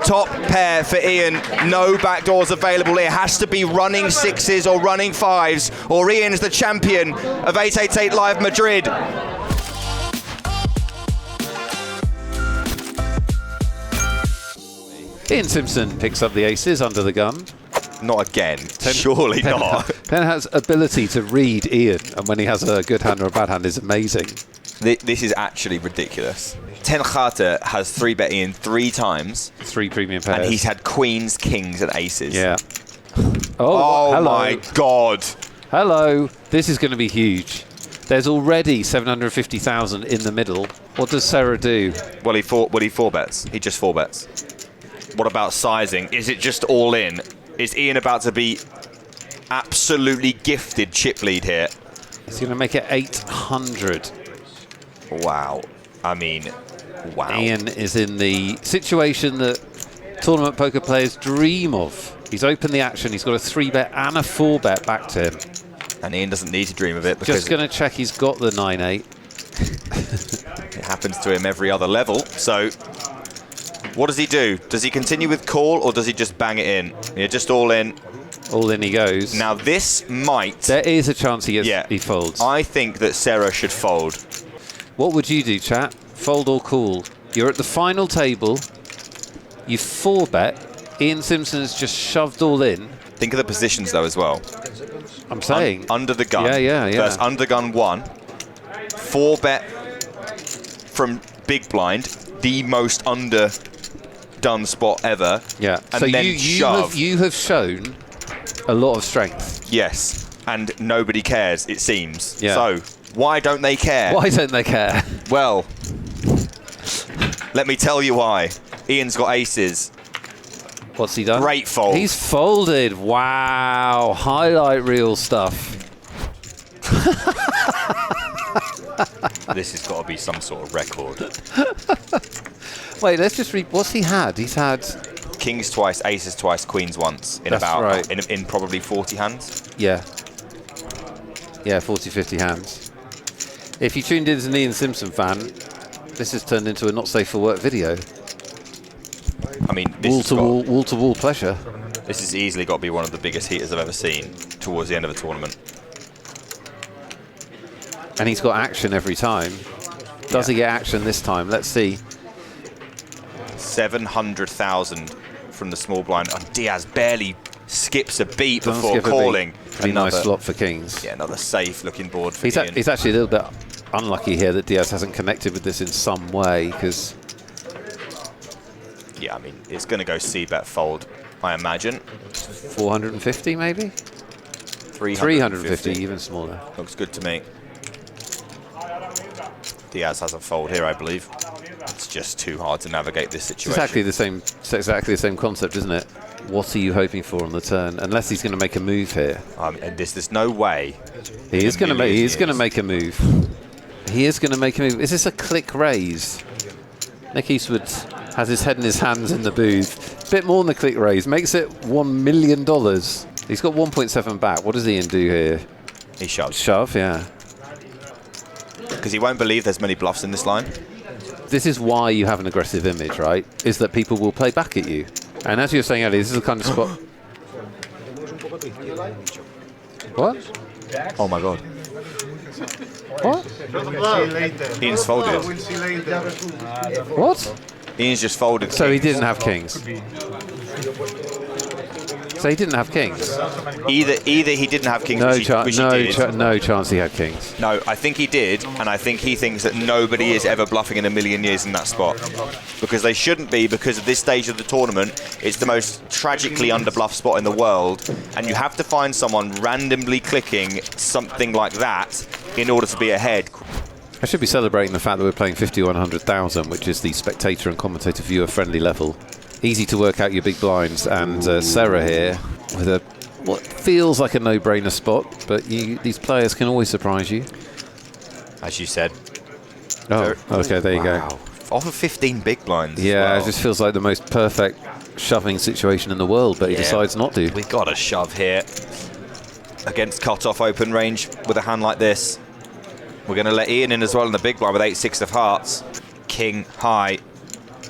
top pair for Ian. No backdoors available. It has to be running sixes or running fives, or Ian's the champion of 888 Live Madrid. Ian Simpson picks up the aces under the gun. Not again. Surely not. Penn has ability to read Ian, and when he has a good hand or a bad hand is amazing. This is actually ridiculous. Ten Carter has 3-bet Ian 3 times. 3 premium pairs. And he's had queens, kings, and aces. Yeah. Oh hello. My God. Hello. This is going to be huge. There's already 750,000 in the middle. What does Sarah do? Well, he 4-bets. He just 4-bets. What about sizing? Is it just all in? Is Ian about to be absolutely gifted chip lead here? He's going to make it 800. Wow. I mean, wow. Ian is in the situation that tournament poker players dream of. He's opened the action. He's got a 3-bet and a 4-bet back to him. And Ian doesn't need to dream of it because just going to check he's got the 9-8. It happens to him every other level. So what does he do? Does he continue with call or does he just bang it in? Yeah, just all in. All in he goes. Now this might... There is a chance he folds. I think that Sarah should fold. What would you do, chat? Fold or call? You're at the final table. You 4-bet. Ian Simpson has just shoved all in. Think of the positions though as well. I'm saying. Under the gun. Yeah. First under the gun 1. 4-bet from big blind. The most underdone spot ever. Yeah. And so then you have shown a lot of strength. Yes. And nobody cares, it seems. Yeah. So why don't they care? Why don't they care? Well, let me tell you why. Ian's got aces. What's he done? Great fold. He's folded. Wow. Highlight reel stuff. This has got to be some sort of record. Wait, let's just read. What's he had? He's had kings twice, aces twice, queens once in in probably 40 hands. Yeah. Yeah, 40, 50 hands. If you tuned in as an Ian Simpson fan, this has turned into a not safe for work video. I mean, wall to wall pleasure. This has easily got to be one of the biggest heaters I've ever seen towards the end of a tournament. And he's got action every time. Does he get action this time? Let's see. 700,000 from the small blind. And Diaz barely skips a beat before calling. Pretty nice slot for kings. Yeah, another safe looking board for Ian. He's actually a little bit unlucky here that Diaz hasn't connected with this in some way, because... Yeah, I mean, it's going to go C-bet fold, I imagine. 450 maybe? 350, even smaller. Looks good to me. Diaz has a fold here, I believe. It's just too hard to navigate this situation. It's exactly the same concept, isn't it? What are you hoping for on the turn? Unless he's going to make a move here. And there's no way. He is going to make a move. He is going to make a move. Is this a click raise? Nick Eastwood has his head in his hands in the booth. Bit more than the click raise. Makes it $1 million. He's got 1.7 back. What does Ian do here? He shoves. Shove, yeah. Because he won't believe there's many bluffs in this line. This is why you have an aggressive image, right? Is that people will play back at you. And as you were saying earlier, this is the kind of spot... What? Oh my God. What? Ian's folded. What? Ian's just folded. So he didn't have kings. So he didn't have kings. Either he didn't have kings, no chance he had kings. No, I think he did, and I think he thinks that nobody is ever bluffing in a million years in that spot. Because they shouldn't be, because at this stage of the tournament, it's the most tragically under-bluffed spot in the world, and you have to find someone randomly clicking something like that in order to be ahead. I should be celebrating the fact that we're playing 51,000, which is the spectator and commentator viewer friendly level. Easy to work out your big blinds, and Sarah here with a what feels like a no-brainer spot, but these players can always surprise you. As you said. Oh, okay, there you go. Off of 15 big blinds. Yeah, it just feels like the most perfect shoving situation in the world, but he decides not to. We've got a shove here against cut-off open range with a hand like this. We're going to let Ian in as well in the big blind with 8-6 of hearts. King high.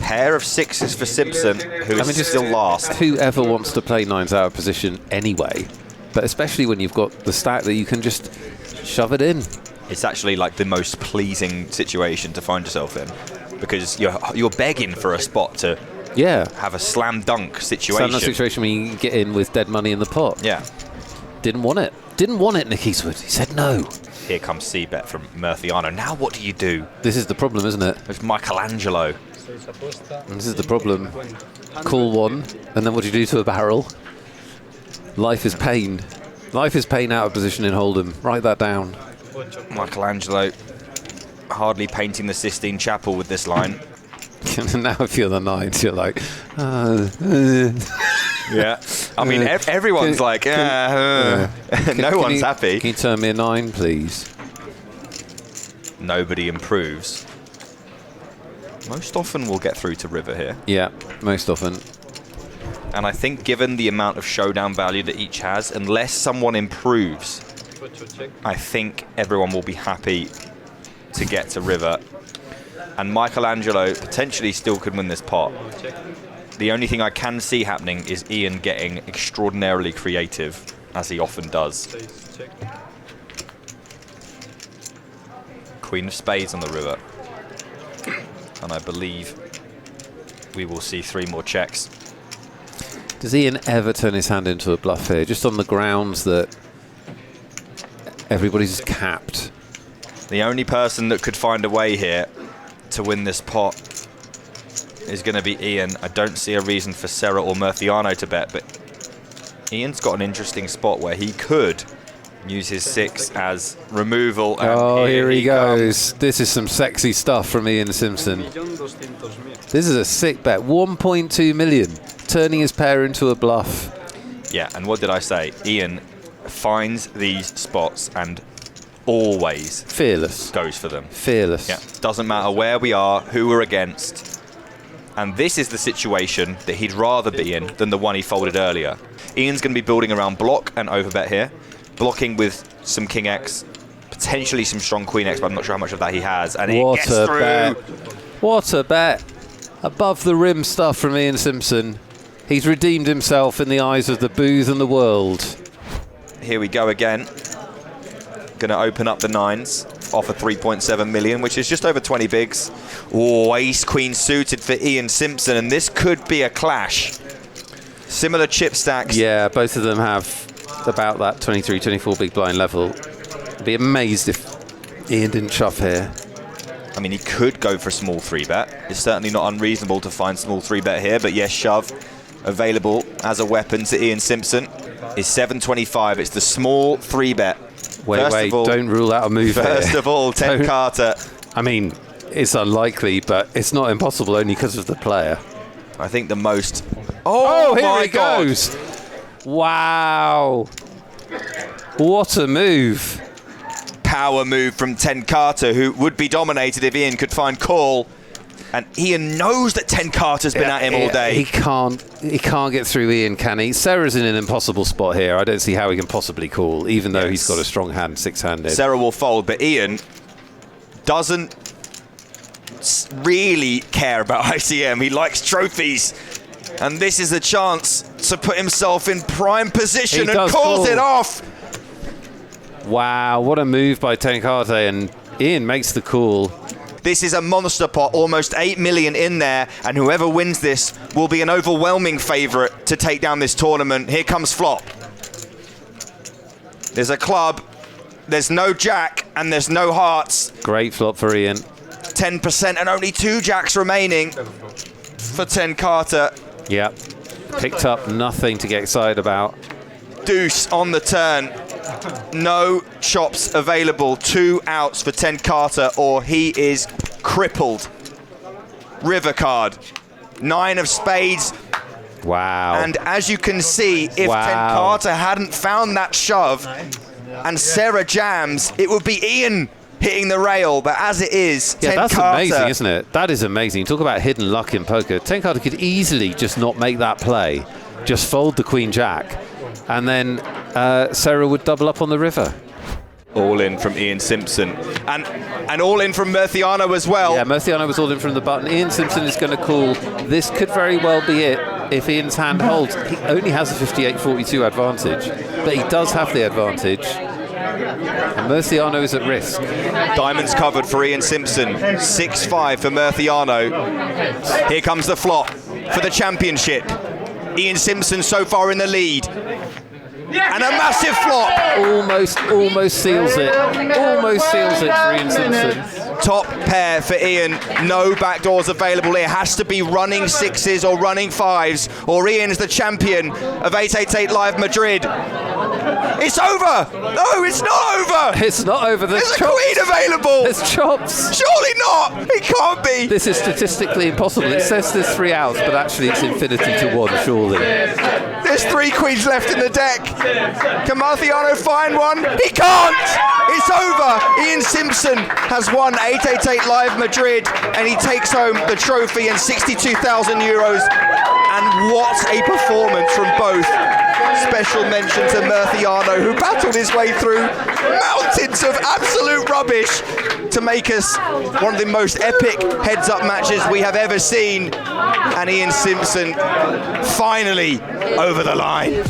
Pair of sixes for Simpson, who is just still last. Whoever wants to play nines out of position anyway, but especially when you've got the stack that you can just shove it in. It's actually like the most pleasing situation to find yourself in, because you're begging for a spot to have a slam dunk situation. Slam dunk situation where you can get in with dead money in the pot. Yeah. Didn't want it. Didn't want it, Nick Eastwood. He said no. Here comes C-bet from Murciano. Now what do you do? This is the problem, isn't it? There's Michelangelo. And this is the problem. Call one, and then what do you do to a barrel? Life is pain. Life is pain out of position in Hold'em. Write that down. Michelangelo hardly painting the Sistine Chapel with this line. Now if you're the nines, you're like... Yeah. I mean, everyone's like, no one's happy. Can you turn me a 9, please? Nobody improves. Most often we'll get through to river here. Yeah, most often. And I think given the amount of showdown value that each has, unless someone improves, I think everyone will be happy to get to river. And Michelangelo potentially still could win this pot. The only thing I can see happening is Ian getting extraordinarily creative, as he often does. Queen of spades on the river. And I believe we will see 3 more checks. Does Ian ever turn his hand into a bluff here? Just on the grounds that everybody's capped. The only person that could find a way here to win this pot is going to be Ian. I don't see a reason for Serra or Murciano to bet, but Ian's got an interesting spot where he could use his 6 as removal. And here he goes. This is some sexy stuff from Ian Simpson. This is a sick bet. 1.2 million. Turning his pair into a bluff. Yeah, and what did I say? Ian finds these spots and always goes for them. Fearless. Yeah, doesn't matter where we are, who we're against. And this is the situation that he'd rather be in than the one he folded earlier. Ian's going to be building around block and overbet here. Blocking with some King X, potentially some strong Queen X, but I'm not sure how much of that he has. And it gets through. Bet. What a bet. Above the rim stuff from Ian Simpson. He's redeemed himself in the eyes of the booth and the world. Here we go again. Going to open up the 9s, offer 3.7 million, which is just over 20 bigs. Oh, ace queen suited for Ian Simpson, and this could be a clash. Similar chip stacks. Yeah, both of them have about that 23, 24 big blind level. I'd be amazed if Ian didn't shove here. I mean, he could go for a small 3-bet. It's certainly not unreasonable to find small 3-bet here, but yes, shove available as a weapon to Ian Simpson is 725. It's the small 3-bet. Wait, don't rule out a move First of all, 10 Carter. I mean, it's unlikely, but it's not impossible only because of the player. I think the most... Oh, here my he goes. Wow. What a move. Power move from 10 Carter, who would be dominated if Ian could find call. And Ian knows that 10 Carter's been at him all day. He can't get through Ian, can he? Serra's in an impossible spot here. I don't see how he can possibly call, even though he's got a strong hand, 6-handed. Serra will fold, but Ian doesn't really care about ICM. He likes trophies. And this is a chance to put himself in prime position and calls it off. Wow, what a move by 10 Carter, and Ian makes the call. This is a monster pot, almost 8 million in there, and whoever wins this will be an overwhelming favourite to take down this tournament. Here comes flop. There's a club, there's no jack, and there's no hearts. Great flop for Ian. 10% and only 2 jacks remaining for 10 Carter. Yep. Picked up nothing to get excited about. Deuce on the turn. No chops available. 2 outs for 10 Carter, or he is crippled. River card. 9 of spades. Wow. And as you can see, if 10 Carter hadn't found that shove and Serra jams, it would be Ian hitting the rail. But as it is, 10 that's Carter... amazing, isn't it? That is amazing. Talk about hidden luck in poker. 10 Carter could easily just not make that play. Just fold the Queen Jack. And then Serra would double up on the river. All in from Ian Simpson. And all in from Murciano as well. Yeah, Murciano was all in from the button. Ian Simpson is going to call. This could very well be it if Ian's hand holds. He only has a 58-42 advantage, but he does have the advantage. And Murciano is at risk. Diamonds covered for Ian Simpson. 6-5 for Murciano. Here comes the flop for the championship. Ian Simpson so far in the lead. And a massive flop. Almost seals it. Almost seals it for Ian Simpson. Top pair for Ian. No backdoors available. It has to be running sixes or running fives, or Ian's the champion of 888 Live Madrid. It's over! No, it's not over! It's not over. There's a queen available! There's chops! Surely not! It can't be! This is statistically impossible. It says there's 3 outs, but actually it's infinity to 1, surely. There's 3 queens left in the deck. Can Murciano find one? He can't! It's over! Ian Simpson has won 888 Live Madrid, and he takes home the trophy and 62,000 euros. And what a performance from both. Special mention to Murciano, who battled his way through mountains of absolute rubbish to make us one of the most epic heads-up matches we have ever seen. And Ian Simpson finally over the line.